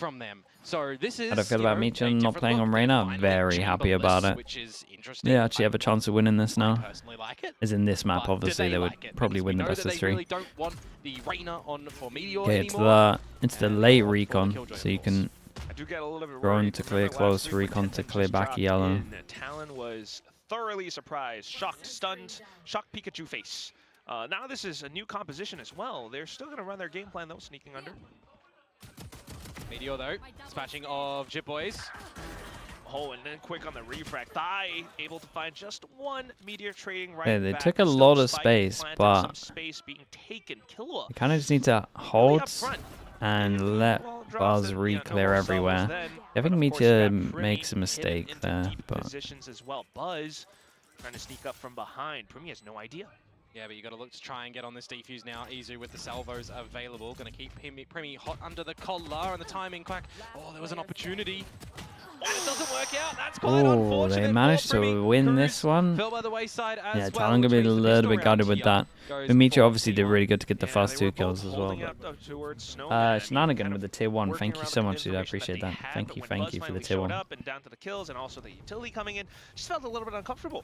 from them. So this is. How do I feel about Michan not playing on Reyna? Very happy about it. Which is interesting. They actually have a chance of winning this now. Personally like it. As in this map, But obviously, they would probably win the best of 3. Really don't want the Reyna on for Meteor Okay, it's the late recon, so you can drone to clear close, recon to clear back yellow. Talon was thoroughly surprised, shocked, stunned, shocked Pikachu face. Now this is a new composition as well. They're still going to run their game plan though, sneaking under. Meteor though, dispatching of Jip Boys. Oh, and then quick on the refract. Thigh able to find just one Meteor trading right. Yeah, they back. took a Still lot of Spike space, planted, but some space being taken. Killua you kind of just need to hold up front. and let Buzz re-clear everywhere. I think Meteor makes a mistake there, but positions as well. Buzz trying to sneak up from behind. Primi has no idea. Yeah, but you got to look to try and get on this defuse now. Izu with the salvos available. Going to keep Primi hot under the collar and the timing quack. Oh, there was an opportunity. And it doesn't work out. That's quite unfortunate. They managed to win this one. Fell by the wayside as Yeah, well, Talon gonna be a little bit guarded with that. But Meteor obviously did really good to get the first 2 kills as well. Shenanigan with the tier 1. Thank you so much, dude. I appreciate that. Thank you for the tier 1. Up and down to the kills and also the utility coming in. Just felt a little bit uncomfortable.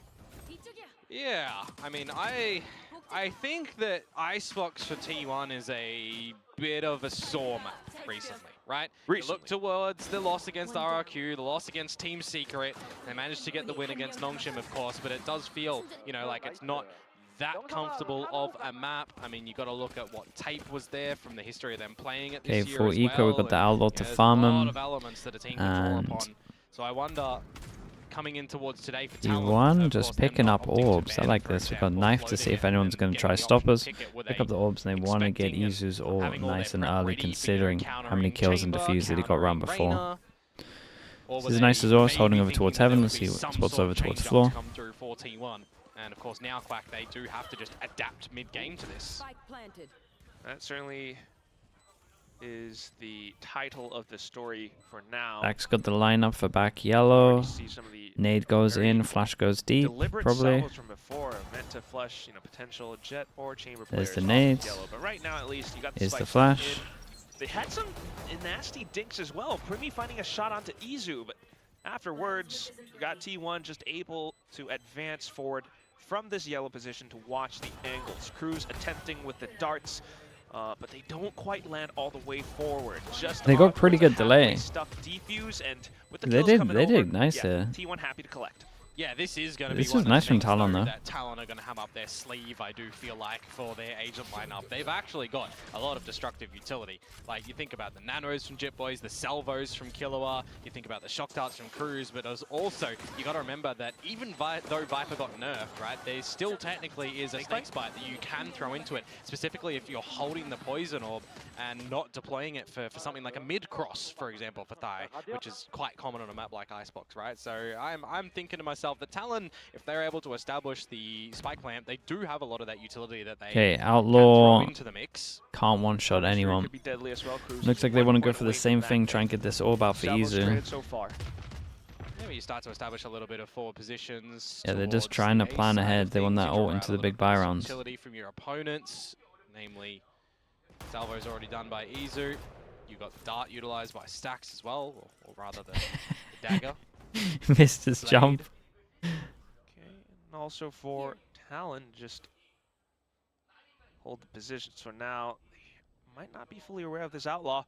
Yeah, I mean, I think that Icebox for T1 is a bit of a sore map recently, right? Look towards the loss against RRQ, the loss against Team Secret. They managed to get the win against Nongshim, of course, but it does feel, you know, like it's not that comfortable of a map. I mean, you got to look at what tape was there from the history of them playing it this year for as Eco, well. we got the Outlaw to farm him. There's a lot of elements that a team can draw upon. So I wonder, coming in towards today for T1 just picking up orbs. I like this. We've got Knife to see if anyone's going to try stop us. Pick up the orbs, and they want to get Izu's orb nice and early, considering how many kills and defuse that he got round before. This is nice as well, holding over towards heaven. Let's see what spots over towards floor. And of course, now Quack, they do have to just adapt mid-game to this. That certainly is the title of the story for now. Back's got the lineup for back yellow. Nade goes in, flash goes deep, probably. From before, meant to flush, potential jet or chamber There's players the nade. Yellow, but right now, at least, you got the Here's the spikes flash. in. They had some nasty dinks as well. Primi finding a shot onto Izu, but afterwards, you got T1 just able to advance forward from this yellow position to watch the angles. Cruz attempting with the darts. But they don't quite land all the way forward. They got pretty good delay. Defuse and with the They did nice here. T1 happy to collect. Yeah, this is going to be This was nice from Talon, though. That Talon are going to have up their sleeve, I do feel like, for their agent lineup. They've actually got a lot of destructive utility. Like, you think about the nanos from Jip Boys, the salvos from Killua, you think about the shock darts from Cruz, but also, you got to remember that even though Viper got nerfed, right, there still technically is a Snake Bite that you can throw into it, specifically if you're holding the Poison Orb and not deploying it for something like a mid-cross, for example, for Thigh, which is quite common on a map like Icebox, right? So I'm thinking to myself, the Talon, if they're able to establish the spike plant, they do have a lot of that utility that they Outlaw can throw into the mix. Can't one-shot anyone. Looks like they want to go for the same thing, try and get this orb out for Izu. Maybe you start to establish a little bit of forward positions. Yeah, they're just trying to plan ahead. They want that ult into the big buy rounds. Utility from your opponents, namely, Salvo's already done by Izu. You got the dart utilized by Stacks as well, or rather the dagger. Missed his jump. Okay, and also for Talon, just hold the position. So now, they might not be fully aware of this Outlaw.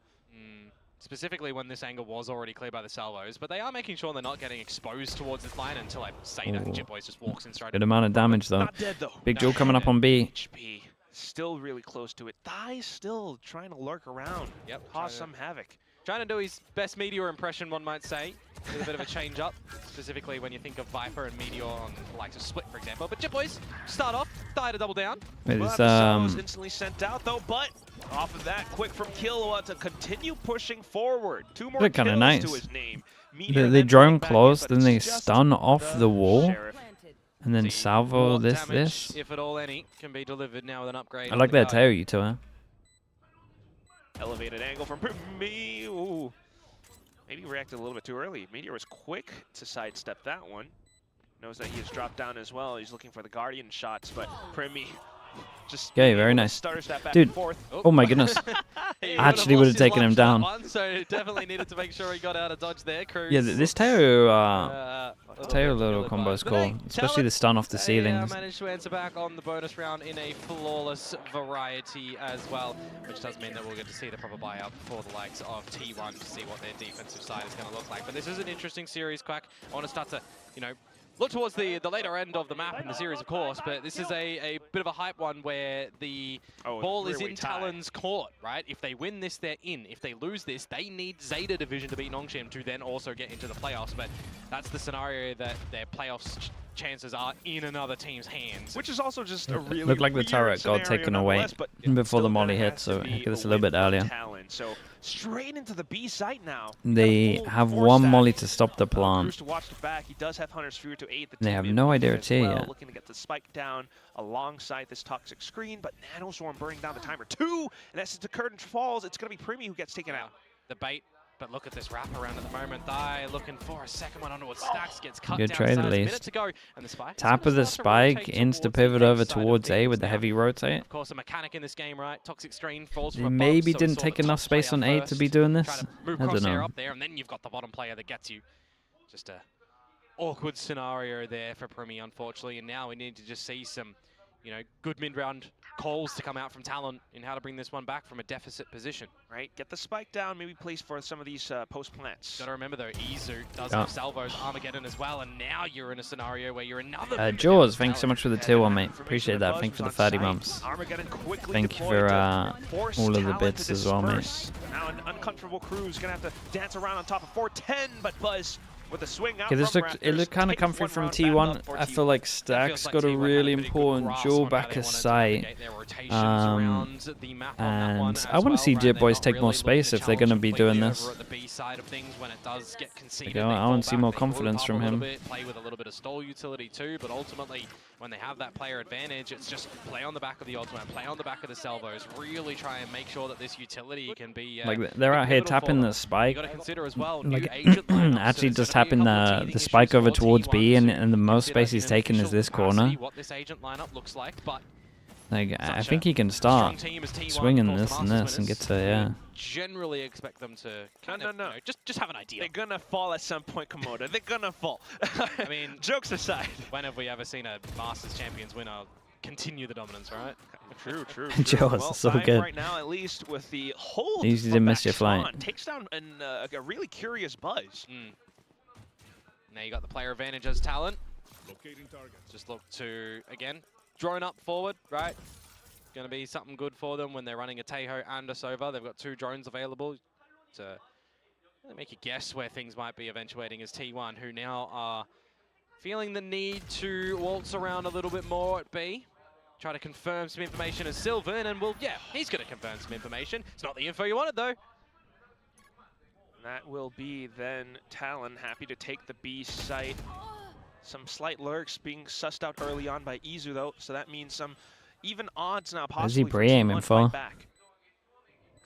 Specifically when this angle was already cleared by the salvos, but they are making sure they're not getting exposed towards this line until I say that Jip Boys just walks in straight. Good amount of damage, though. Not dead, though. Big Jewel coming up on B. HP. Still really close to it. Thigh still trying to lurk around. Yep. Cause some havoc. Trying to do his best Meteor impression, one might say, with a bit of a change up, specifically when you think of Viper and Meteor on the likes of Split, for example. But Jip Boys start off, Thigh to double down. Was instantly sent out though, but off of that, quick from Killua to continue pushing forward. 2 more kills nice. to his name. They drone close, then they stun off the wall. And then salvo this. If at all any, can be delivered now with an upgrade. I like that tail you to her. Elevated angle from me. Ooh. Maybe reacted a little bit too early. Meteor was quick to sidestep that one. Knows that he has dropped down as well. He's looking for the Guardian shots, but Primi Just Okay, very nice. stutters that back Dude, and forth. oh my goodness. He Actually would have lost his taken him life for that down. one, so definitely needed to make sure he got out of dodge there. Cruz. Yeah, this Teo, Teo little combo is cool. Especially the stun off the ceilings. Managed to answer back on the bonus round in a flawless variety as well, which does mean that we'll get to see the proper buyout for the likes of T1 to see what their defensive side is going to look like. But this is an interesting series, Quack. I want to start to, you know, look towards the later end of the map in the series, of course, but this is a bit of a hype one where the ball is in Talon's court, right? If they win this, they're in. If they lose this, they need Zeta Division to beat Nongshim to then also get into the playoffs. But that's the scenario that their playoffs chances are in another team's hands. Which is also just a really Looked like the turret got taken away before the molly hit, so I guess a little bit earlier. Talon. So straight into the B site now. They have one molly to stop the plant. To watch the back. He does have Hunter's Fury to aid the They team have in no idea as it's here well, yet. looking to get the spike down alongside this toxic screen, but Nanoswarm burning down the timer. 2, and as the curtain falls, it's going to be Primi who gets taken out. The bait, but look at this wrap around at the moment. Thigh looking for a second one onto its stacks, gets cut Good down. trade at A minute least. to go, and the spike. Tap of the spike, insta pivot over towards A with the heavy rotate. Of course, a mechanic in this game, right? Toxic screen falls They from maybe above, so we didn't saw take the enough top space player on A to first, be doing this. trying to move I don't crosshair know. up there, and then you've got the bottom player that gets you. Just a awkward scenario there for Primi, unfortunately, and now we need to just see some, you know, good mid-round calls to come out from Talon in how to bring this one back from a deficit position. Right, get the spike down, maybe place for some of these post plants. Got to remember though, Izu does have Salvo's Armageddon as well, and now you're in a scenario where you're another. Jaws, thanks so much for the tier 1, mate. Appreciate that. Thanks for the 30 months. Thank you for all of the bits as well, mate. Now an uncomfortable Cruz gonna have to dance around on top of 410, but Buzz with a swing out. Okay, this looked kind of comfy from T1. I feel like Stack's got a really important duel back a sight. And I want to see Jit Boys take more space if they're going to be doing this. I want to see more confidence from him. Play with a little bit of stall utility too, but ultimately when they have that player advantage, it's just play on the back of the ultimate, play on the back of the salvos, really try and make sure that this utility can be like they're out here tapping the spike. You got to consider as well, like actually just tapping the spike over towards B, and the most space he's taken is this corner. What this agent lineup looks like, but like I think he can start swinging this and this and get to generally expect them to kind of, you know, just have an idea. They're gonna fall at some point, Komodo. They're gonna fall. I mean, jokes aside, when have we ever seen a Masters Champions winner continue the dominance, right? True. Jaws, well, so good. Right now, at least with the hold. You didn't miss your flight. Takes down a really curious Buzz. Now you got the player advantage as Talon. Just look to, again, drone up forward, right? Going to be something good for them when they're running a Tejo and a Sova. They've got 2 drones available to make a guess where things might be eventuating as T1, who now are feeling the need to waltz around a little bit more at B. Try to confirm some information as Sylvan, and well, yeah, he's going to confirm some information. It's not the info you wanted, though. That will be then Talon happy to take the B site. Some slight lurks being sussed out early on by Izu though, so that means some even odds now possibly. Where's he pre-aiming for?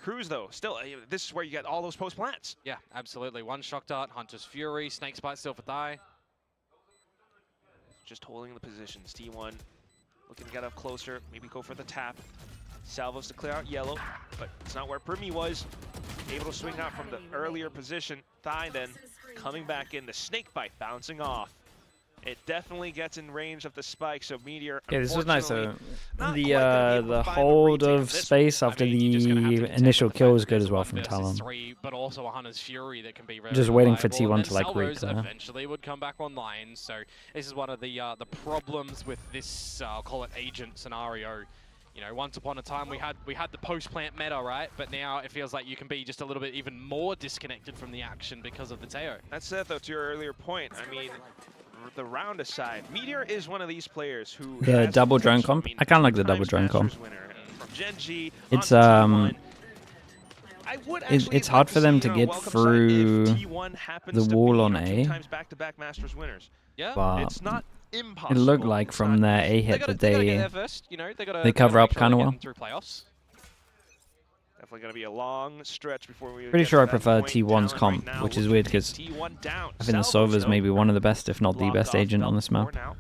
Cruz though, still, this is where you get all those post plants. Yeah, absolutely. 1 shock dart, Hunter's Fury, Snake's Bite still for die. Just holding the positions. T1 looking to get up closer, maybe go for the tap. Salvos to clear out yellow, but it's not where Primi was. Able to swing out from the earlier position. Thigh then coming back in. The snake bite bouncing off. It definitely gets in range of the spike, so Meteor. Yeah, this was nice. The hold of space after the initial kill was good as well from Talon. But also a Hunter's Fury that can be just waiting for T1 to like reclear. Eventually would come back online. So this is one of the problems with this, I'll call it agent scenario. You know, once upon a time we had the post-plant meta, right? But now it feels like you can be just a little bit even more disconnected from the action because of the Teo. That's it, though, to your earlier point. I mean, the round aside, Meteor is one of these players who double drone comp. I kind of like the double drone comp. It's it's hard for them to get through the wall on A. But it's not impossible. It looked like from their A hit that they cover up kind of well. Definitely going to be a long stretch before we. Pretty sure I prefer T1's comp, which is weird because I think the Sova's maybe one of the best, if not the best agent on this map. Of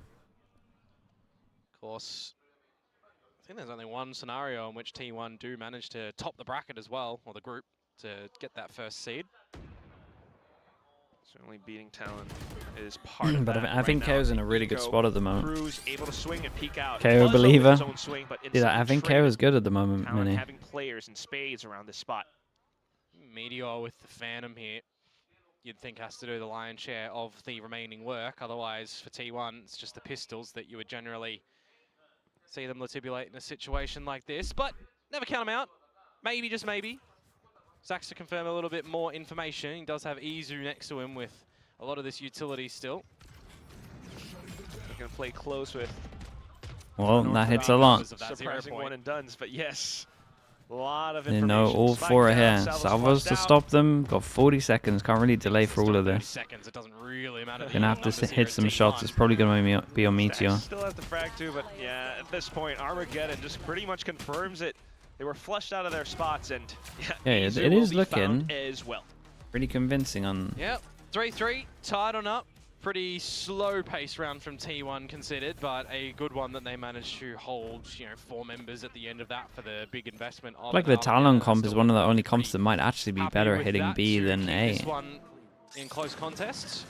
course, think there's only one scenario in which T1 do manage to top the bracket as well, or the group, to get that first seed. Certainly beating Talon is part of but that. I think KO's in a really good spot at the moment. Cruz able to swing and peek out. KO believer. Swing, but Yeah, I think KO is good at the moment, Talon Mini. having players in spades around this spot. Meteor with the Phantom here, you'd think has to do the lion's share of the remaining work. Otherwise, for T1, it's just the pistols that you would generally see them latibulate in a situation like this. But never count them out. Maybe, just maybe. Zax to confirm a little bit more information. He does have Izu next to him with a lot of this utility still. They're going to play close with... Well, that hits a lot. Surprising one and dones, but yes. A lot of information. You know, all four are here. Salvos to stop them. Got 40 seconds. Can't really delay for all of this. Seconds. It doesn't really matter. Gonna have to hit some shots. It's probably gonna be on Meteor. Still has the frag too, but yeah, at this point, Armageddon just pretty much confirms it. They were flushed out of their spots, and yeah, it is looking as well. Pretty convincing on. Yep, 3-3, tied on up. Pretty slow pace round from T1 considered, but a good one that they managed to hold, you know, 4 members at the end of that for the big investment. Like the Talon comp is one of the only comps that might actually be better at hitting B than A. This one in close contests.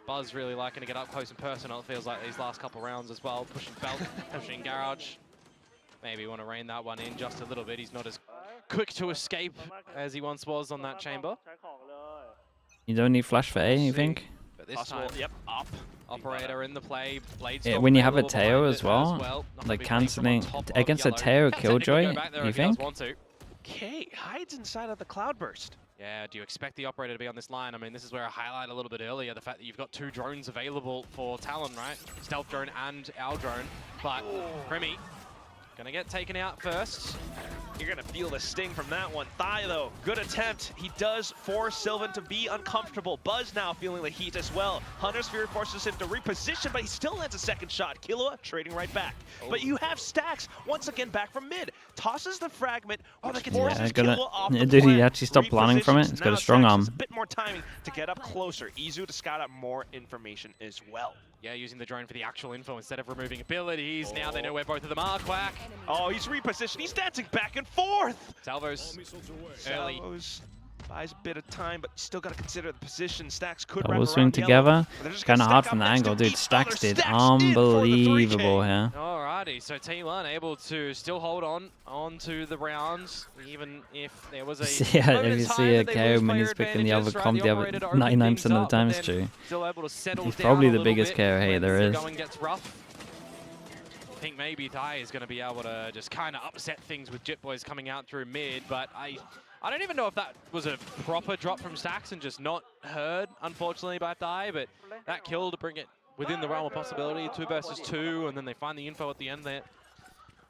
Buzz really liking to get up close and personal. It feels like these last couple rounds as well. Pushing Felt, pushing Garage. Maybe want to rein that one in just a little bit. He's not as quick to escape as he once was on that chamber. You don't need flash for A, you think? But this time, yep, up. Operator in the play. Yeah, when you have a Teo as well, like cancelling against a Teo Killjoy, you think? Okay, hides inside of the Cloudburst. Yeah, do you expect the operator to be on this line? I mean, this is where I highlighted a little bit earlier, the fact that you've got 2 drones available for Talon, right? Stealth drone and our drone. But Premi gonna get taken out first. You're gonna feel the sting from that one. Thigh though, good attempt. He does force Sylvan to be uncomfortable. Buzz now feeling the heat as well. Hunter's Fury forces him to reposition, but he still lands a second shot. Killua trading right back. But you have Stacks once again back from mid. Tosses the fragment, which forces Killua off the Did he plan. actually stop planning from it? He's got a strong arm. A bit more timing to get up closer. Izu to scout out more information as well. Yeah, using the drone for the actual info instead of removing abilities. Now they know where both of them are, Quack. Oh, he's repositioned. He's dancing back and forth. Salvos early. Salvos buys a bit of time, but still got to consider the position. Stacks could Double swing together. Kind of hard from the angle, dude. Stacks did unbelievable here. Alrighty, so T1 able to still hold on to the rounds, even if there was a... Yeah, if you see a KO when he's picking the other comp, the other 99% of the time is true. He's probably the biggest KO hate there is. I think maybe Thai is going to be able to just kind of upset things with Jit Boys coming out through mid, but I don't even know if that was a proper drop from Stacks and just not heard, unfortunately, by Thai, but that kill to bring it within the realm of possibility, 2 versus 2, and then they find the info at the end there.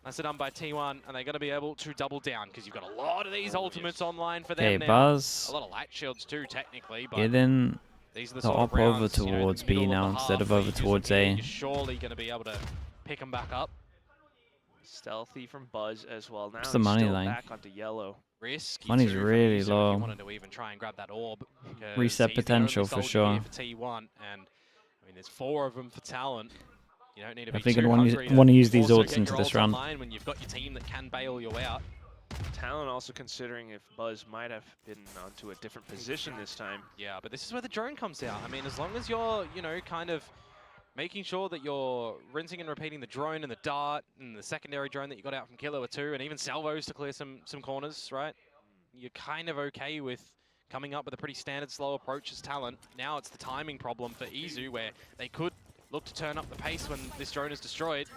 That's done by T1, and they're going to be able to double down, because you've got a lot of these ultimates online for them now. Buzz. A lot of light shields too, technically, but... Get in these are the op over towards B now, instead of over towards A. You're surely going to be able to pick them back up. Stealthy from Buzz as well. Now what's the money line? Back onto yellow. Risky money's really low. You wanted to even try and grab that orb. Reset potential for sure. For T1, and I mean, there's 4 of them for talent. You don't need to be too hungry want to use these also ults into this round. When you've got your team that can bail you out. Talon also considering if Buzz might have been onto a different position this time. Yeah, but this is where the drone comes out. I mean, as long as you're, you know, kind of making sure that you're rinsing and repeating the drone and the dart and the secondary drone that you got out from Killua too, and even salvos to clear some corners, right? You're kind of okay with coming up with a pretty standard slow approach as Talent. Now it's the timing problem for Izu, where they could look to turn up the pace when this drone is destroyed.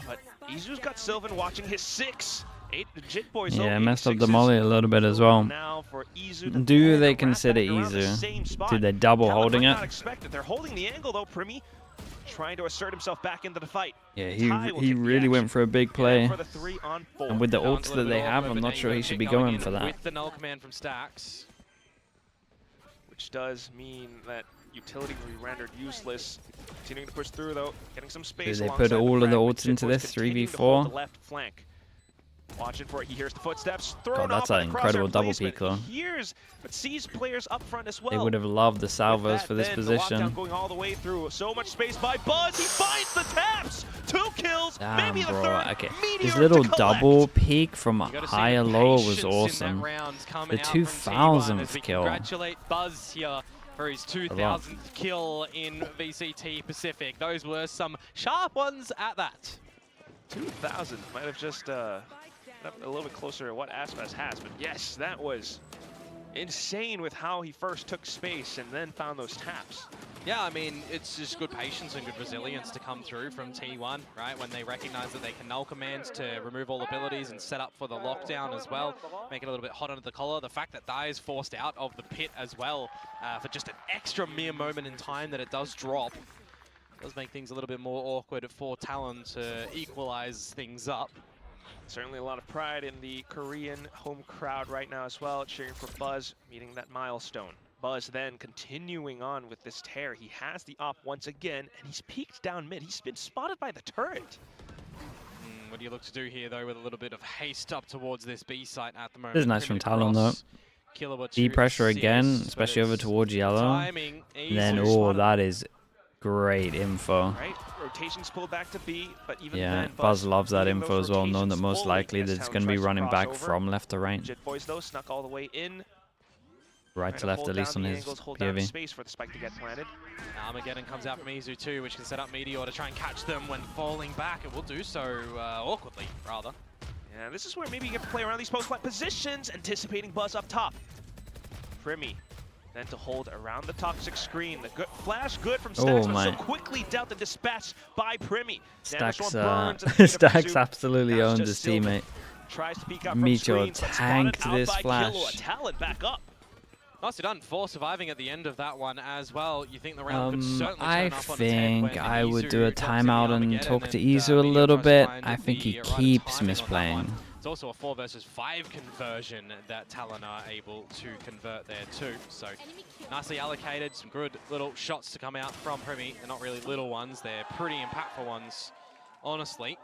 But Izu's got Sylvan watching his 6. 8 Jit Boys. Yeah, messed up the molly a little bit as well. Now for Izu do they consider Izu? Did they double holding it? Not expected. They're holding the angle though, Primi. Trying to assert himself back into the fight. Yeah, he really went for a big play. For the 3-on-4. And with the ults that they have, I'm not sure he should be going for that. With the null command from Stacks. Which does mean that utility will be rendered useless. Continuing to push through though, getting some space. Do they put all of the ults into this 3v4? The left flank. Watching for it, he hears the footsteps. God, Thrown that's off an incredible double placement. peek, though. He hears, but sees players up front as well. They would have loved the salvos for this The position. lockdown going all the way through. So much space by Buzz. He finds the taps. 2 kills, Damn, maybe the bro. third. Okay, Meteor his little to collect. double peek from You gotta see higher the lower was patience in that awesome. round coming The out from T1 2000th as we kill. Congratulate Buzz here for his 2000th kill in VCT Pacific. Those were some sharp ones at that. 2000 might have just up a little bit closer to what Icebox has, but yes, that was insane with how he first took space and then found those taps. Yeah, I mean, it's just good patience and good resilience to come through from T1, right? When they recognize that they can null commands to remove all abilities and set up for the lockdown as well, make it a little bit hot under the collar. The fact that Dai is forced out of the pit as well for just an extra mere moment in time that it does drop does make things a little bit more awkward for Talon to equalize things up. Certainly a lot of pride in the Korean home crowd right now as well, cheering for Buzz meeting that milestone. Buzz then continuing on with this tear. He has the op once again, and he's peeked down mid. He's been spotted by the turret. What do you look to do here, though, with a little bit of haste up towards this B site at the moment? This is nice from Talon, though. D pressure again, especially over towards yellow. And then, oh, that is great info. Right, rotations pulled back to B, but even Yeah, then, Buzz loves that info as well, knowing that most fully likely as that it's Talon going to be tries running cross back over. from left to right. Jit Boys though snuck all the way in. Right to left, at least on his hold down the POV. space for the spike to get planted. Armageddon comes out from Izu too, which can set up Meteor to try and catch them when falling back. It will do so awkwardly, rather. Yeah, this is where maybe you get to play around these post-plant positions, anticipating Buzz up top. Primi then to hold around the toxic screen. The good flash good from Stacks, but so quickly dealt and dispatched by Primi. Stacks, Stacks absolutely owned his teammate. Tries to peek up Meteor from screens, tanked this flash. Talon back up. Nicely done for surviving at the end of that one as well. You think the round could certainly turn I up on its head think when I would do a Izu drops in the timeout and Armageddon talk to and, Izu a Meteor little tries to bit. find I think he the right keeps timing on that misplaying. one. It's also a 4 versus 5 conversion that Talon are able to convert there too. So nicely allocated, some good little shots to come out from Primi. They're not really little ones, they're pretty impactful ones, honestly.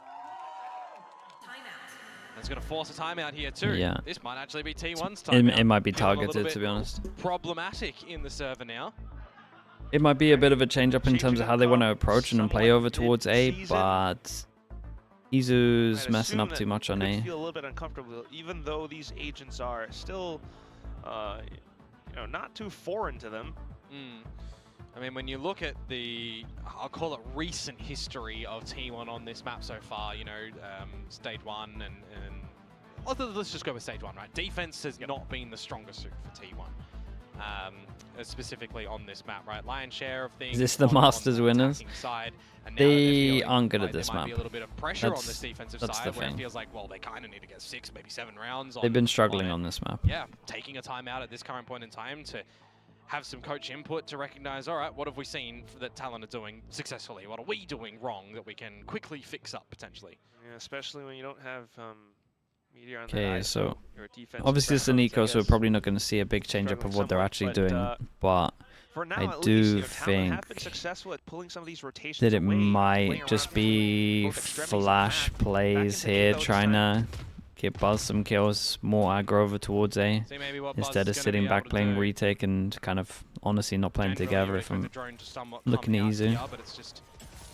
It's going to force a timeout here too. Yeah. This might actually be T1's timeout. It might be Feeling a targeted, little to be honest. bit problematic in the server now. It might be a bit of a change up in terms of how they want to approach and play over towards A, but Izu's messing up too much on A. Feel a little bit uncomfortable, even though these agents are still, you know, not too foreign to them. I mean, when you look at the, I'll call it recent history of T1 on this map so far, you know, stage 1 and let's just go with stage 1, right? Defense has not been the strongest suit for T1. Specifically on this map, right? Lion's share of things. Is this the Masters winners? Side, and they aren't good at this there map. Might be a little bit of pressure on this defensive that's side the where thing. it feels like, well, they kind of need to get 6, maybe 7 rounds. They've been struggling on this map. Yeah, taking a timeout at this current point in time to have some coach input to recognize, all right, what have we seen that Talon are doing successfully? What are we doing wrong that we can quickly fix up potentially? Yeah, especially when you don't have Meteor on Okay, so defense obviously it's an eco, so we're probably not going to see a big change up of what they're actually doing, but for now, I at do least, you know, think have been successful at pulling some of these rotations that it away, might just be flash plays here, trying to get Buzz some kills, more aggro over towards A, instead of sitting back playing retake and kind of honestly not playing together if I'm looking at Izu. But it's just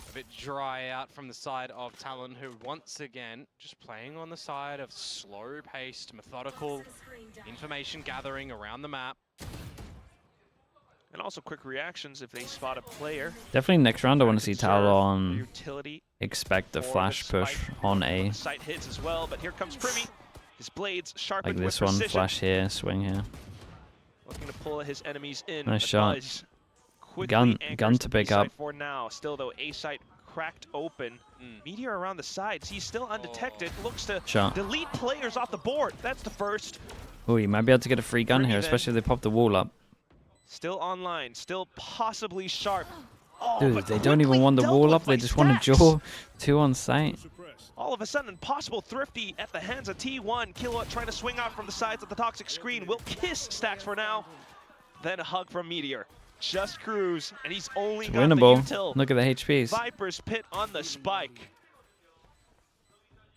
a bit dry out from the side of Talon, who once again just playing on the side of slow-paced, methodical information gathering around the map. And also quick reactions if they spot a player. Definitely next round I want to see Talon utility expect the flash push on A. Sight hits as well, but here comes Primi. His blades sharpened Like this with one, precision. flash here, swing here. Looking to pull his enemies in. Nice shot. Gun to pick up. For now, still though, A site cracked open. Meteor around the sides. He's still undetected. Looks to delete players off the board. That's the first. Oh, you might be able to get a free gun here, especially if they pop the wall up. Still online, still possibly sharp. Oh, dude, they don't even want the wall up, they just want to jaw 2 on site. All of a sudden, impossible thrifty at the hands of T1. Kilowatt trying to swing out from the sides of the toxic screen. Will kiss Stacks for now. Then a hug from Meteor. Just cruise, and he's only got winnable. the util. Look at the HPs. Viper's pit on the spike.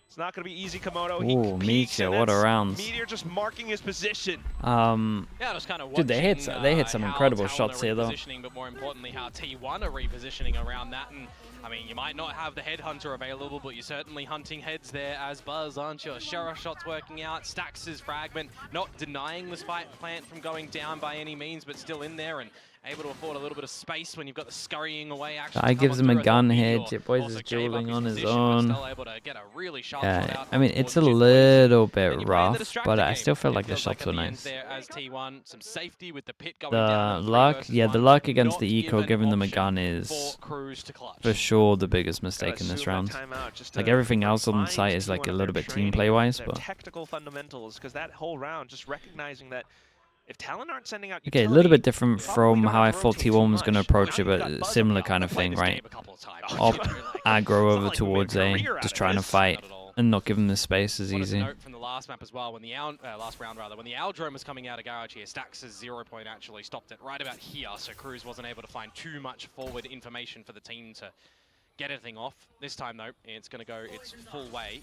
It's not going to be easy, Komodo. Ooh, Meteor, what a round. Meteor just marking his position. Yeah, just kind of dude, they hit some incredible shots here, though. But more importantly, how T1 are repositioning around that. And I mean, you might not have the Headhunter available, but you're certainly hunting heads there as Buzz, aren't you? Sheriff shot's working out. Stax' fragment, not denying the spike plant from going down by any means, but still in there and able to afford a little bit of space when you've got the scurrying away action. I gives him a gun here. Jetboys is dueling on his own. Yeah, I mean, it's a little bit rough, but I still feel like the shots were nice. The luck, yeah, the luck against the eco giving them a gun is for sure the biggest mistake in this round. Like everything else on the site is like a little bit team play wise, but technical fundamentals, because that whole round just recognizing that if Talon aren't sending out okay, a little bit different from how I thought T1 was going to approach it, but similar kind of thing, right? Op, aggro over towards A, just trying to fight and not giving the space is easy. Note from the last map as well, when the last round rather, when the Aldrome was coming out of garage here, Stax' 0 point actually stopped it right about here, so Cruz wasn't able to find too much forward information for the team to get anything off. This time though, it's going to go its full way.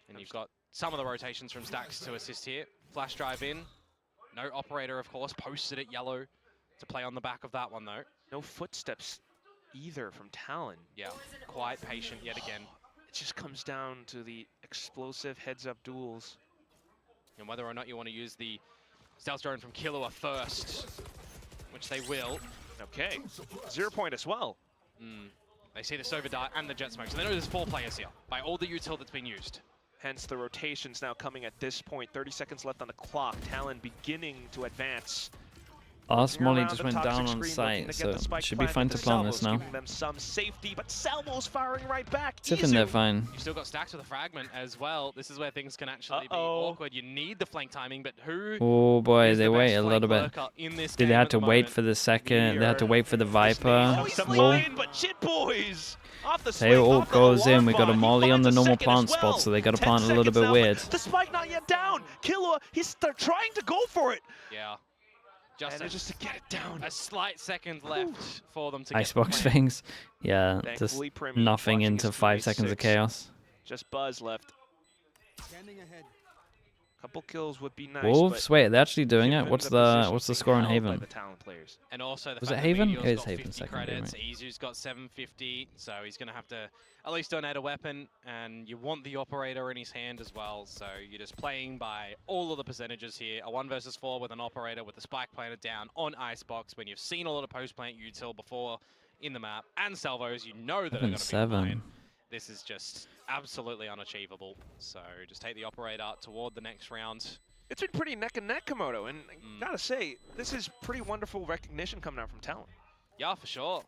And you've got some of the rotations from Stax to assist here. Flash drive in. No operator, of course, posted at yellow to play on the back of that one, though. No footsteps either from Talon. Yeah, quite patient yet again. It just comes down to the explosive heads-up duels. And whether or not you want to use the stealth drone from Killua first, which they will. Okay, 0 point as well. They see the Sova Dart and the Jet Smoke, so they know there's 4 players here by all the util that's been used. Hence the rotations now coming at this point. 30 seconds left on the clock. Talon beginning to advance. Last Molly just went down on site, so it should be fine to plant this now. Giving them some safety, but Salvo's firing right back. Sitting there fine. You've still got Stax with a fragment as well. This is where things can actually be awkward. You need the flank timing, but who? Oh boy, they wait a little bit. They had to wait for the second. They had to wait for the Viper wall. But Jetboys They all goes in. We got a Molly on the normal plant spot, so they got to plant a little bit weird. The spike not yet down. Killua, they're trying to go for it. Yeah. Just to get it down. A slight second left for them to get Icebox things. Yeah, just nothing into 5 seconds of chaos. Just Buzz left. Couple kills would be nice. Wolves? Wait, they're actually doing it? What's the score on Haven? And also was it Haven? It is Haven second. Right? Izu's got 750, so he's going to have to at least donate a weapon, and you want the operator in his hand as well, so you're just playing by all of the percentages here. A 1 versus 4 with an operator with the spike planted down on Icebox when you've seen a lot of post-plant util before in the map, and salvos, you know that are going to be fine. This is just absolutely unachievable. So just take the operator toward the next round. It's been pretty neck and neck, Komodo, and I gotta say, this is pretty wonderful recognition coming out from Talon. Yeah, for sure.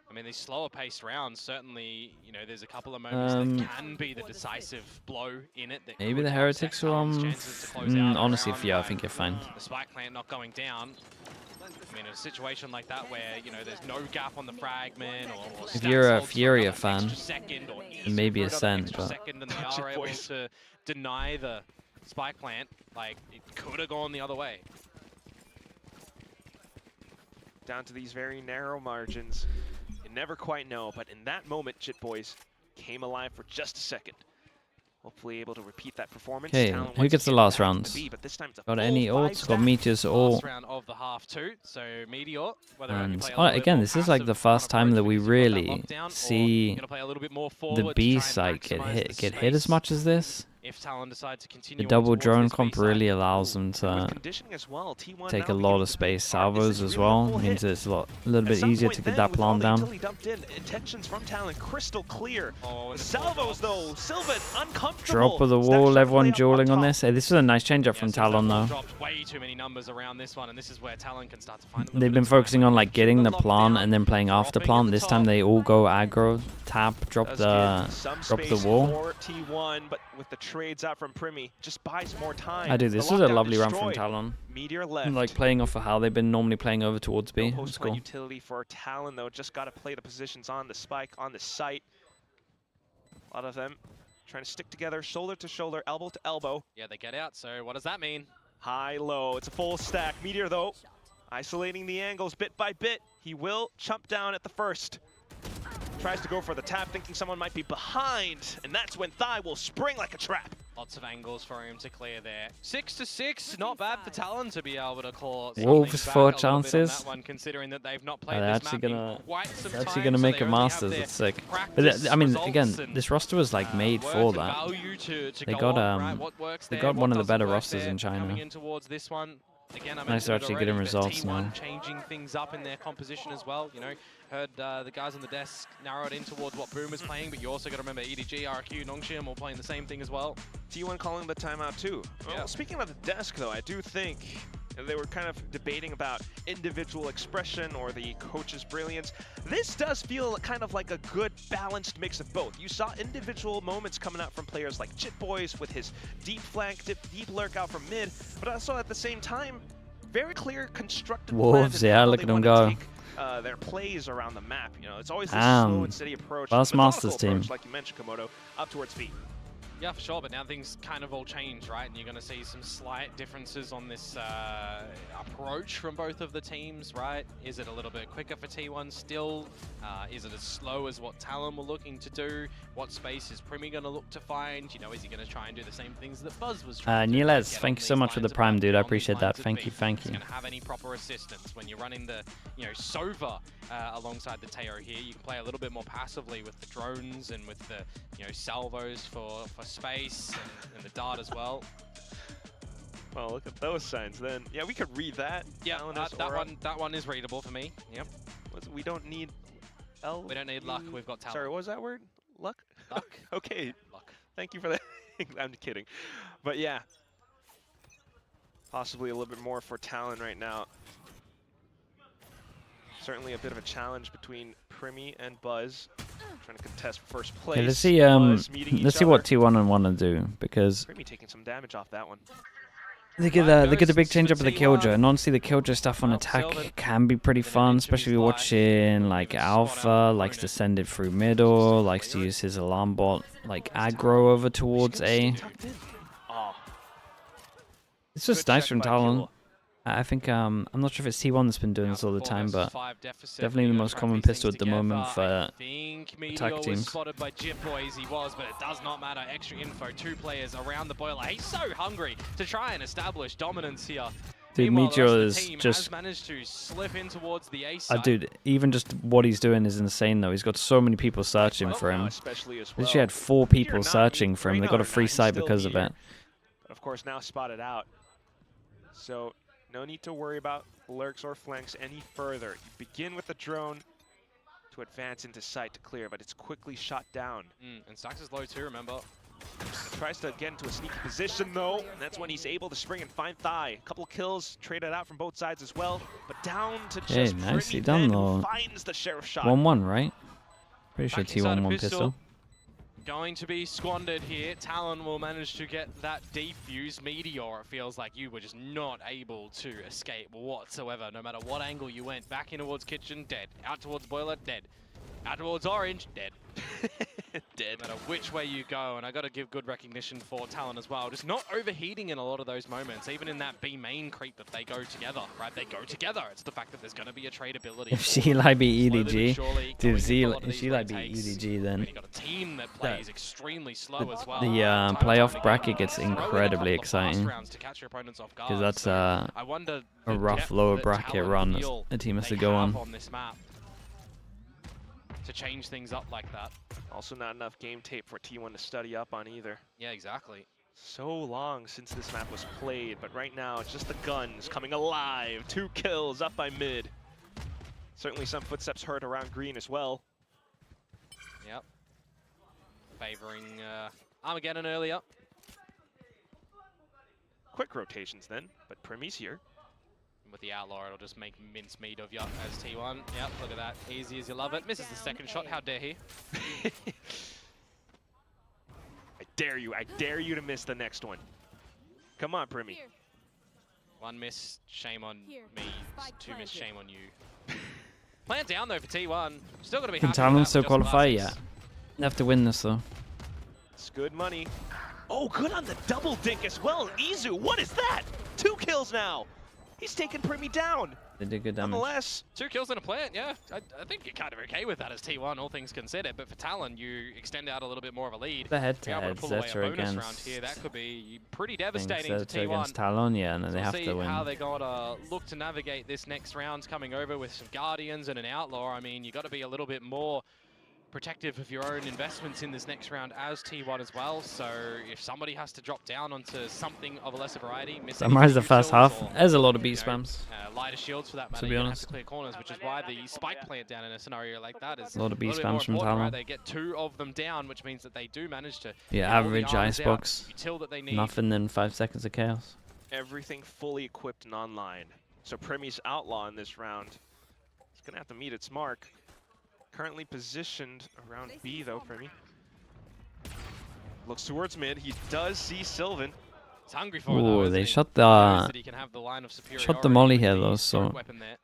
I mean, these slower paced rounds, certainly, you know, there's a couple of moments that can be the decisive blow in it. That maybe the Heretics are on. Honestly, yeah, I think you're fine. The spike plant not going down. I mean, in a situation like that where, you know, there's no gap on the fragment or if you're a Furia fan, maybe a Ascent, but second and they are able to deny the spike plant, like, it could have gone the other way. Down to these very narrow margins. You never quite know, but in that moment, Jetboys came alive for just a second. Hopefully able to repeat that performance. Okay, who gets the last round? Got any ults? Got Meteors all. Last round of the half two, so Meteor. And again, this is like the first time that we really see the B site get hit as much as this. If Talon decide to continue the double drone comp really allows them to take a lot of space. Salvos as well means it's a little bit easier to get that plant down. Intentions from Talon crystal clear. Salvos though, Sylvan uncomfortable. Drop of the wall, everyone dueling on this. Hey, this is a nice change up from Talon though. Way too many numbers around this one, and this is where Talon can start to find. They've been focusing on like getting the plant and then playing after plant. This time they all go aggro, tap, drop the wall. T1, but with the trades out from Primi, just buys more time. I do. This is a lovely run from Talon. Meteor left. Like playing off of how they've been normally playing over towards B. No post-play utility for Talon though. Just got to play the positions on the spike, on the site. A lot of them trying to stick together, shoulder to shoulder, elbow to elbow. Yeah, they get out. So what does that mean? High, low. It's a full stack. Meteor though, isolating the angles bit by bit. He will chump down at the first. Tries to go for the tap, thinking someone might be behind, and that's when Thigh will spring like a trap. Lots of angles for him to clear there. 6-6, not bad for Talon to be able to call Wolves back 4 a little bit on chances. that one, considering that they've not played They're this actually map gonna, in quite some they're actually time, gonna so make they a only have Masters. their It's sick. But practice I mean, results again, and, this roster was like made worth for and that. value to They go got on, right? What works they there, got what one of the doesn't better work rosters there, in China. coming in towards this one. Again, I Nice, they're mentioned actually it already, getting but results T1 now. changing things up in their composition as well. You know, heard the guys on the desk narrowed in towards what Boom is playing, but you also got to remember EDG, RQ, Nongshim all playing the same thing as well. T1 calling the timeout too. Well, Yeah. Speaking of the desk though, I do think they were kind of debating about individual expression or the coach's brilliance. This does feel kind of like a good balanced mix of both. You saw individual moments coming out from players like Jitboys with his deep flank, deep lurk out from mid, but also at the same time, very clear constructive Wolves, plans in yeah, how look they at them wanna go. take, their plays around the map. You know, it's always this Damn. slow and steady approach. Fast methodical Masters team. approach, like you mentioned, Komodo, up towards feet. Yeah, for sure, but now things kind of all change, right? And you're going to see some slight differences on this approach from both of the teams, right? Is it a little bit quicker for T1 still? Is it as slow as what Talon were looking to do? What space is Primi going to look to find? You know, is he going to try and do the same things that Buzz was trying to do? Niles, thank you so much for the Prime, dude. I appreciate that. Thank you, thank you. Going to have any proper assistance when you're running the, you know, Sova alongside the Teo here. You can play a little bit more passively with the drones and with the, you know, salvos for space and the dart as well. Well, look at those signs then. Yeah, we could read that. Yeah, Talon's that one is readable for me. Yep. We don't need L. We don't need luck. We've got talent. Sorry, what was that word? Luck? Luck. Okay. Luck. Thank you for that. I'm kidding. But yeah. Possibly a little bit more for Talon right now. Certainly a bit of a challenge between Primi and Buzz. Trying to contest first place. Okay, let's see. Let's see what T1 and want to do, because Primi taking some damage off that one. they get the big change up of the Killjoy, and honestly, the Killjoy stuff on attack can be pretty fun, especially if you're watching like Alpha likes to send it through middle, likes to use his alarm bot like aggro over towards A. Oh, It's just nice from Talon. I think I'm not sure if it's T1 that's been doing this all the time, but definitely the most common pistol at the moment for attack teams. Spotted by Jitboys, he was, but it does not matter. Extra info, 2 players around the boiler. He's so hungry to try and establish dominance here. Dude, Meanwhile, the Meteor rest of the is team just... has managed to slip in towards the A side. Dude, even just what he's doing is insane, though. He's got so many people searching for him. especially as well. Literally had 4 people searching for him. They got a free site because of it. Of course, now spotted out. So no need to worry about lurks or flanks any further. You begin with the drone to advance into sight to clear, but it's quickly shot down. And Stax is low too, remember? Tries to get into a sneaky position though, and that's when he's able to spring and find Thigh. A couple kills traded out from both sides as well, but down to just nicely Primi done then, though. who finds the sheriff shot. 1-1, right? Pretty sure Back inside a T1 pistol. Going to be squandered here. Talon will manage to get that defuse. Meteor, it feels like you were just not able to escape whatsoever. No matter what angle you went. Back in towards kitchen, dead. Out towards boiler, dead. Out towards orange, dead. Dead. No matter which way you go, and I got to give good recognition for Talon as well. Just not overheating in a lot of those moments, even in that B main creep that they go together, right? They go together. It's the fact that there's going to be a tradability. If Sheila beat EDG, dude, if Sheila beat EDG, then you got a team that plays extremely slow as well. the playoff bracket gets incredibly exciting, because that's a rough lower bracket run that a team has to go on. This map to change things up like that. Also not enough game tape for T1 to study up on either. Yeah, exactly. So long since this map was played, but right now it's just the guns coming alive. 2 kills up by mid. Certainly some footsteps heard around green as well. Yep. Favoring Armageddon earlier. Quick rotations then, but Primi's here. With the Outlaw, it'll just make mincemeat of you as T1. Yep, look at that. Easy as you love it. Misses the second shot. How dare he? I dare you to miss the next one. Come on, Primi. One miss, shame on me. 2 miss, shame on you. Plant down though for T1. Still gonna be happy. Can Talon still qualify? Yeah. They have to win this though. It's good money. Oh, good on the double dink as well. Izu, what is that? 2 kills now. He's taken Primi down. They did good damage. Nonetheless, 2 kills in a plant, yeah. I think you're kind of okay with that as T1, all things considered. But for Talon, you extend out a little bit more of a lead. The Be able head-to-head to pull away a Zeta bonus round here, against... that could be pretty devastating to Zeta T1. against Talon, yeah, and So they we'll have see to win. how they're going to look to navigate this next round coming over with some Guardians and an Outlaw. I mean, you got to be a little bit more protective of your own investments in this next round as T1 as well. So if somebody has to drop down onto something of a lesser variety, Summarize the first half. or, There's a lot of beat spams. lighter shields for that matter, To be you honest. have to clear corners, which is why the spike plant down in a scenario like that is A lot of beat little bit more spams from important, Talon. right? They get 2 of them down, which means that they do manage to Yeah, get all the average arms out, Icebox. util that they need. Nothing than 5 seconds of chaos. everything fully equipped and online. So Premi's Outlaw in this round. It's going to have to meet its mark. Currently positioned around B though, Premi. Looks towards mid. He does see Sylvan. He's hungry for it, though, Ooh, isn't they he? shot He knows the... that he can have the line of Shot the superiority molly with here the though, throat so weapon there.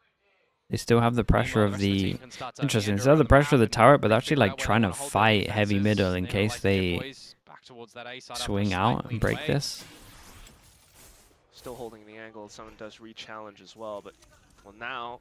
they still have the pressure Meanwhile, of the rest the... team can start to Interesting, meander they still have the around pressure of the map turret, and but they're actually figure like out where trying they to wanna hold their fight heavy defenses. middle in They case like their they boys back towards that A side after a swing slight out and lead break away. this. Still holding the angle. Someone does re-challenge as well, but well now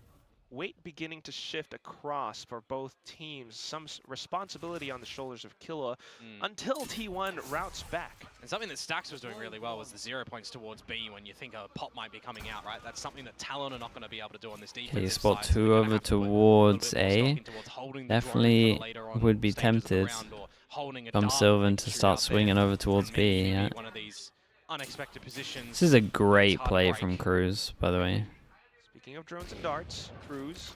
weight beginning to shift across for both teams. Some responsibility on the shoulders of Killua until T1 routes back. And something that Stax was doing really well was the 0 points towards B when you think a pop might be coming out, right? That's something that Talon are not going to be able to do on this defense. Okay, you spot 2 over towards A. Definitely would be tempted from Sylvan to start swinging over towards B, yeah. Unexpected positions. This is a great play from Cruz, by the way. Speaking of drones and darts, Cruz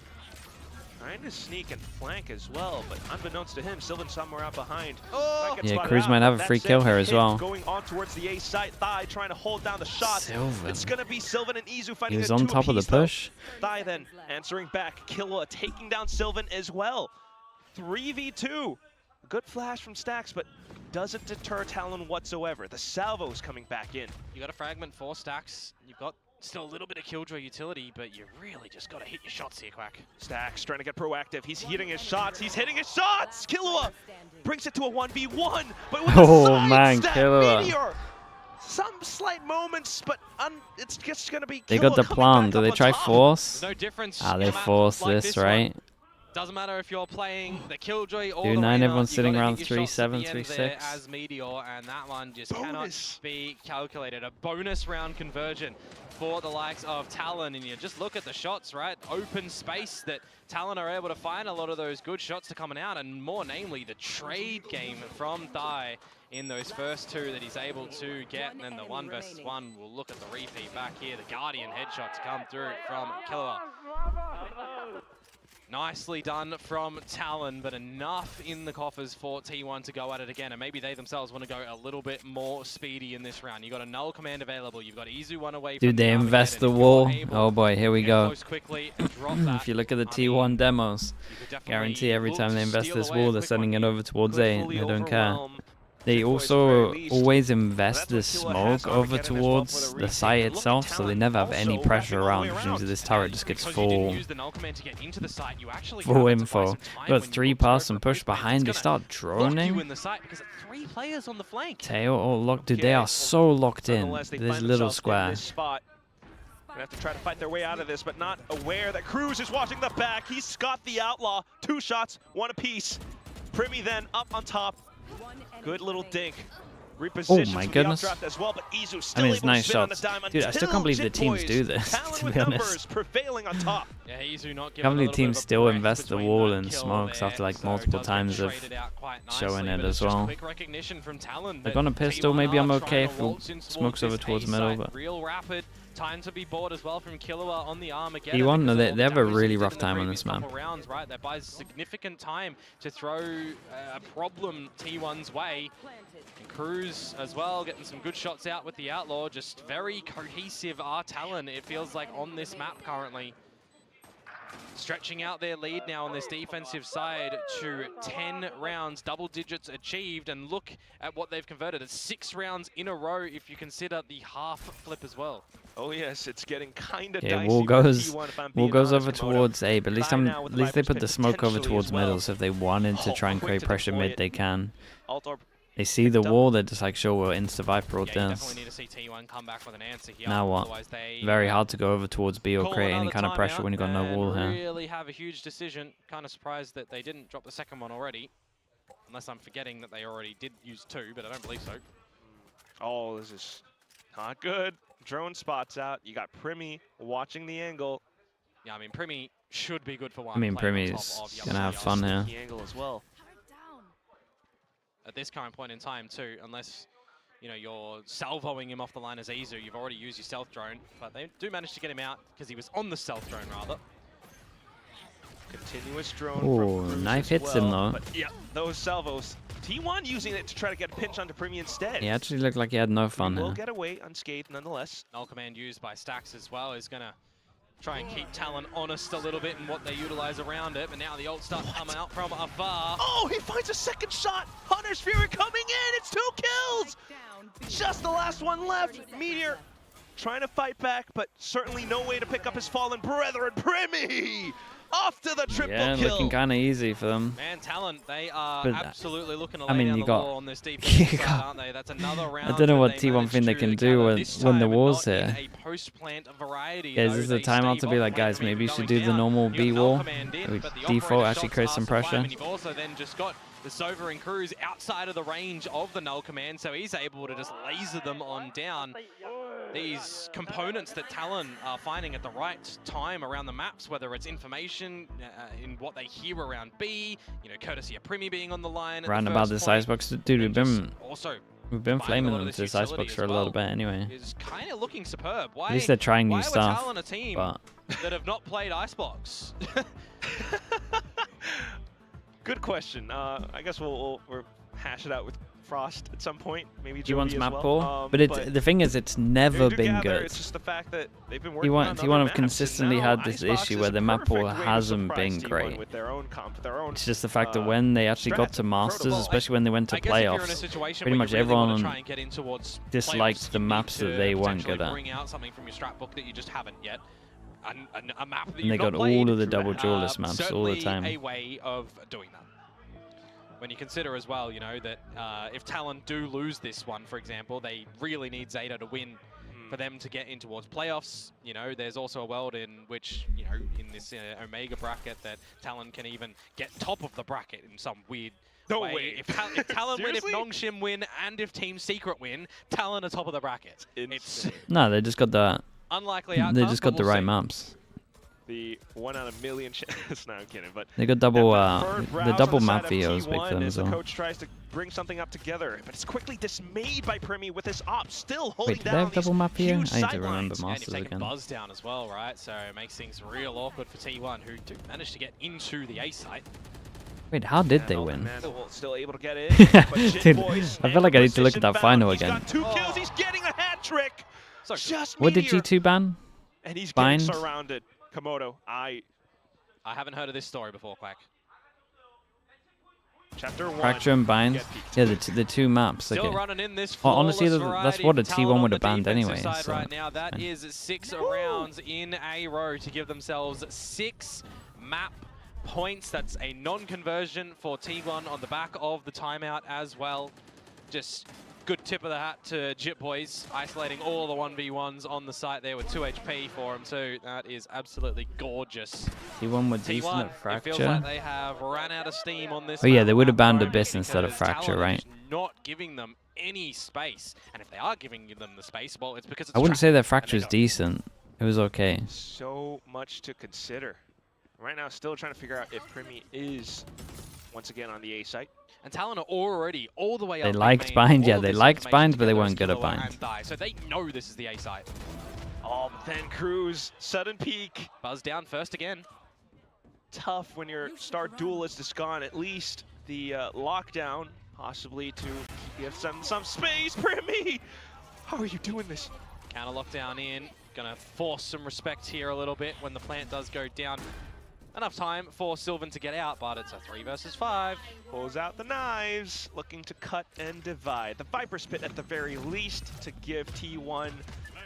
trying to sneak and flank as well, but unbeknownst to him, Sylvan somewhere out behind. Oh! Yeah, Cruz might have a free kill here as well. Going on towards the A side, Thai trying to hold down the shot. Sylvan. It's going to be Sylvan and Izu He fighting was the on 2 top of the apiece, though. push. Thai then answering back. Killua taking down Sylvan as well. 3v2. Good flash from Stax, but doesn't deter Talon whatsoever. The salvo's coming back in. You got a fragment for Stax. You've got still a little bit of killjoy utility, but you really just got to hit your shots here, Quack. Stax trying to get proactive. He's hitting his shots. He's hitting his shots. Killua brings it to a 1v1, but with a sidestep Killua. meteor. Some slight moments, but it's just going to be Killua. They got the coming plan. back Do up they on try top. force? No difference. Ah, in they a map force like this, one. right? Doesn't matter if you're playing the Killjoy or 2-9, the Reyna, everyone's you sitting gotta around hit your shots at the 3-7, end there 3-6. as Meteor, and that one just Bonus. cannot be calculated. A bonus round conversion for the likes of Talon, and you just look at the shots, right? Open space that Talon are able to find a lot of those good shots to coming out, and more namely the trade game from Thai in those first 2 that he's able to get, and then the 1 versus 1. We'll look at the repeat back here. The Guardian headshot to come through from Killua. Nicely done from Talon, but enough in the coffers for T1 to go at it again, and maybe they themselves want to go a little bit more speedy in this round. You've got a null command available. You've got Izu 1 away from Dude, they the Armageddon. invest the If you're wall. able Oh boy, here we to get go. close quickly and drop that, If you look at the I mean, T1 demos, you could definitely guarantee every look time to they invest steal this away a wall, they're quick sending one. it over towards Could A. fully They don't care. overwhelm They Ship Boys also at the very least. always invest That's the what Killua smoke has over Armageddon as well towards for the the site retake. Look at itself, so they Talon never have any also pressure wrapping all the way around, which means that around. this turret just gets Because you didn't full use the null command to get into the site, you actually full have to buy info. some time Got when 3 you look to pass go and for a push quick play. behind, they It's start gonna lock you droning. in the site because 3 players on the flank. Tail all locked, dude, they are so locked in, Nonetheless, they this find little themselves in square. this spot. Gonna have to try to fight their way out of this, but not aware that Cruz is watching the back. He's got the Outlaw. 2 shots, 1 apiece. Primi then up on top. Good little dink. Repositions my for the goodness. updraft as well, but Izu still I mean, it's able to nice spin on the shots. dime Dude, I still until can't believe the Jit teams Boys. do this, Talon to with be numbers honest. prevailing on top. Yeah, Izu not Can't giving a believe little bit teams of a still break invest the between wall that in kill smokes there, after like so multiple does get times of traded out quite showing nicely, it but as it's just well. quick recognition from Talon They're that gonna pistol, T1 maybe I'm are okay trying if to waltz in smokes towards over this towards A middle, site. but Real rapid. Time to be bought as well from Killua on the Armageddon. T1, no, because of they all have the a damage really they did rough in the time on previous this map. couple rounds, right? That buys significant time to throw a problem T1's way. And Cruz as well, getting some good shots out with the Outlaw. Just very cohesive are Talon, it feels like, on this map currently. Stretching out their lead now on this defensive side to 10 rounds, double digits achieved, and look at what they've converted. It's 6 rounds in a row if you consider the half flip as well. Oh yes, it's getting kind of yeah, dicey. wall for goes, T1 if I'm wall being goes honest, over Komodo. towards A, but at least Thai now with at least they Viper's put pin the smoke over potentially towards as well. middle, so if they wanted to Oh, try and quick create to pressure deploy mid, it. they can. Alt orb They see the wall, they're just like, sure, we'll insta-viper all Yeah, you this. definitely need to see T1 come back with an answer here. Now what? Otherwise they Very hard to go over towards B or call create any another kind of pressure timeout when you've got no and wall here. really have a huge decision. Kind of surprised that they didn't drop the second one already. Unless I'm forgetting that they already did use 2, but I don't believe so. Oh, this is not good. Drone spots out. You got Primi watching the angle. Yeah, I mean, Primi should be good for one. I mean, playing on Primi's top of going to have fun here. The angle as well. At this current point in time, too, unless, you know, you're salvoing him off the line as Izu, you've already used your stealth drone, but they do manage to get him out because he was on the stealth drone, rather. Continuous drone. Oh, knife hits him, though. But yeah, those salvos. T1 using it to try to get a pinch onto Primi instead. He actually looked like he had no fun Will here. get away unscathed nonetheless. Null command used by Stacks as well is going to try and keep Talon honest a little bit in what they utilize around it, but now the ult starts coming out from afar. Oh, he finds a second shot! Hunter's Fury coming in! It's 2 kills! Just the last one left. Meteor trying to fight back, but certainly no way to pick up his fallen brethren. Primi! Off to the triple Yeah, kill. looking kind of easy for them. Man, Talon, they are But, absolutely looking to I lay mean, down you the got- law on this defense you side, got- aren't they? That's another round. I don't know that what they T1 managed think they to can do gather when this the time, and wall's not in here. a post-plant variety, Yeah, is though. this the They timeout stay to be like, off guys, plant maybe you from should going do the down. normal You've got B Null wall? command in, We but the default operator actually shots create are some surviving, pressure. and you've also then just got the Sova and Cruz outside of the range of the Null command, so he's able to just laser them on down. These components that Talon are finding at the right time around the maps, whether it's information in what they hear around B, you know, courtesy of Primi being on the line. Round about this Icebox, dude, we've been flaming them to this Icebox for a little bit anyway. Is kind of looking superb. Why, At least they're trying new why stuff. were Talon a team But that have not played Icebox? Good question. I guess we'll hash it out with Frost at some point. Maybe he wants Jovi as map well. ball, but the thing is, it's never been good. It's just the fact that they've been T1 working on other have maps, consistently and now had this Icebox issue is where a the map ball perfect way to hasn't surprise been T1 great. with their own comp, their own, It's just the fact that when they actually got to Masters, Protocol. especially when they went to I guess if you're in a playoffs, situation pretty where much you really wanna everyone try and get in towards disliked playoffs, the you need maps that to they weren't potentially good at. bring out something from your strat book that you just haven't yet. A map that And you've they not got played, all of the double duelist maps all the certainly time. a way of doing that. When you consider as well, you know, that if Talon do lose this one, for example, they really need Zeta to win for them to get in towards playoffs. You know, there's also a world in which, you know, in this Omega bracket that Talon can even get top of the bracket in some weird way. If Talon win, if Nongshim win, and if Team Secret win, Talon are top of the bracket. It's No, they just got the unlikely outcome. they just got but the we'll right see. maps. The 1 out of a million chance. No, I'm kidding. But They got double the double map VO is big for them as The well. coach tries to bring something up together, but it's quickly dismayed by Primi with his op still holding Wait, did they down have double these map VO? huge I need to remember sidelines. And Masters you've taken again. Buzz down as well, right? So it makes things real awkward for T1, who do manage to get into the A site. Wait, how did they Null win? Command still able to get in. But Jit Dude, Boys I feel like I need to look position at that found. final He's again. got 2 kills. He's getting a hat trick. So Just What did Meteor. G2 ban? And he's Bind? getting surrounded. Komodo, I haven't heard of this story before, Quack. Chapter 1. Fracture and Bind? Get peeked. Yeah, the two maps. Still Okay. running in this Oh, honestly, flawless that's variety what a for Talon T1 would on have the banned defensive anyway, side so right now. That fine. is 6 rounds in a row to give themselves 6 map points. That's a non-conversion for T1 on the back of the timeout as well. Just good tip of the hat to Jit Boys, isolating all the 1v1s on the site there with 2 HP for him too. That is absolutely gorgeous. T1 with decent T1, at it feels Fracture. like they have ran out of steam on this. Oh yeah, map they would have at banned moment Abyss instead of because Fracture, Talon are right? just not giving them any space. And if they are giving them the space, well, it's because it's I wouldn't say their Fracture is don't. decent. It was okay. So much to consider. Right now, still trying to figure out if Primi is once again on the A site. And Talon are already all the way They up. liked main, Bind, all yeah, of they this liked information Bind, to but they get weren't those good at Killua Bind. and die. So they know this is the A site. Oh, but then Cruz, sudden peak. Buzz down first again. Tough when your star duelist is gone. At least the lockdown, possibly to give some space. Primi, how are you doing this? Counter lockdown in. Gonna force some respect here a little bit when the plant does go down. Enough time for Sylvan to get out, but it's a 3 versus 5. Pulls out the knives, looking to cut and divide. The Viper Spit at the very least to give T1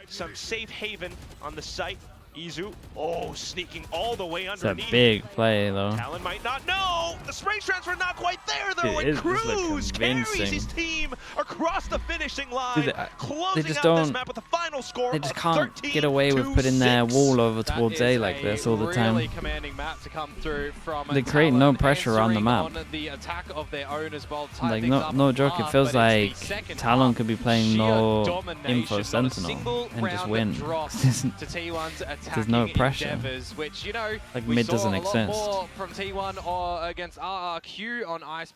some safe haven on the site. Izu, oh, sneaking all the way It's a underneath. big play, though. TLN might not know. The spring transfer not quite there, though. Dude, And this looked Cruz carries convincing. his team across the finishing line, Dude, closing just out don't- this map with a final score They just of can't get away with putting their 13-6. wall over That towards is A like this all the Really time. commanding map to come through from They create no pressure around the map. On the attack of their own as well, Like, tightening up no joke, it half, feels but it's like the second Talon half. could be playing Sheer no domination, info not a sentinel single and just round win. drop to T1's attacking no pressure. endeavors, which, you know, Like, we mid saw doesn't a lot exist. more from T1 or against RRQ on Icebox.